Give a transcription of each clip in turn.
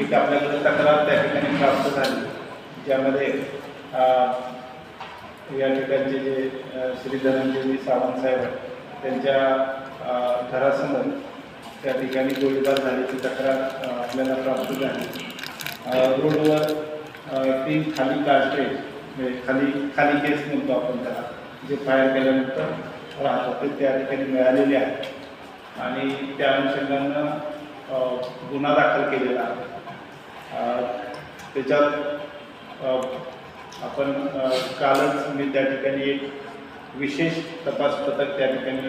एक आपल्याकडे तक्रार त्या ठिकाणी प्राप्त झाली, ज्यामध्ये या ठिकाणचे जे श्री धनंजय सावंत साहेब त्यांच्या घरासमोर त्या ठिकाणी गोळीबार झाल्याची तक्रार आपल्याला प्राप्त झाली. रोडवर 3 खाली कार्ट्रेज म्हणजे खाली केस म्हणतो आपण त्याला, जे फायर केल्यानंतर राहतात ते त्या ठिकाणी मिळालेले आहेत आणि त्या अनुषंगानं गुन्हा दाखल केलेला आहे. त्याच्यात आपण कालच मी त्या ठिकाणी एक विशेष तपास पथक त्या ठिकाणी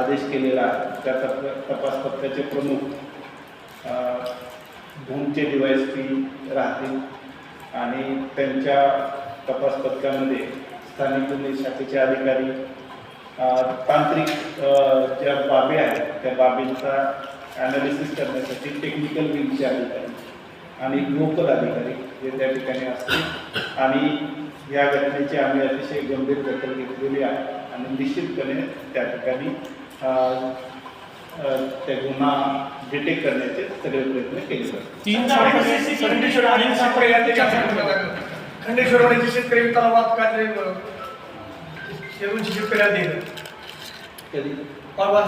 आदेश केलेला आहे. त्या तपास पथकाचे प्रमुख भूमचे DYSP राहतील आणि त्यांच्या तपास पथकामध्ये स्थानिक गुन्हे शाखेचे अधिकारी, तांत्रिक ज्या बाबी आहेत त्या बाबींचा ॲनालिसिस करण्यासाठी टेक्निकल विंगचे अधिकारी आणि लोकल अधिकारी जे त्या ठिकाणी असतील आणि या घटनेची आम्ही अतिशय गंभीर दखल घेतलेली आहे आणि निश्चितपणे त्या ठिकाणी त्या गुन्हा डिटेक्ट करण्याचे सगळे प्रयत्न केले जातात. खंडेश्वरवाडीचे शेतकरी तलावात काय शेतकऱ्या दिलं कधी परवा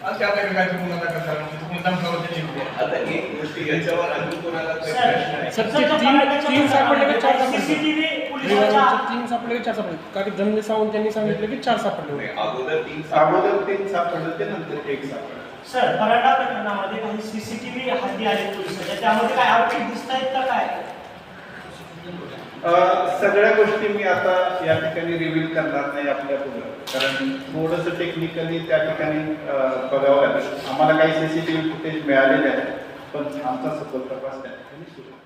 आज आपल्याकडे काय गुन्हा दाखल करा. आता एक गोष्टी याच्यावर अजून कोणाला तीन सापडले की 4 सापडले? 3 सापडले की 4 सापडले? कारण धनंजय सावंत यांनी सांगितलं की 4 सापडले. अगोदर 3 सापडले ते नंतर 1 सापडले. सर, पराठा प्रकरणामध्ये काही CCTV हाती आले पोलिसांच्या, त्यामध्ये काय आरोपी दिसत आहेत का काय? सगळ्या गोष्टी मी आता या ठिकाणी रिव्हील करणार नाही आपल्या पुढे, कारण थोडंसं टेक्निकली त्या ठिकाणी बघावं लागेल. आम्हाला काही CCTV फुटेज मिळालेले आहे, पण आमचा सखोल तपास त्या ठिकाणी सुरू आहे.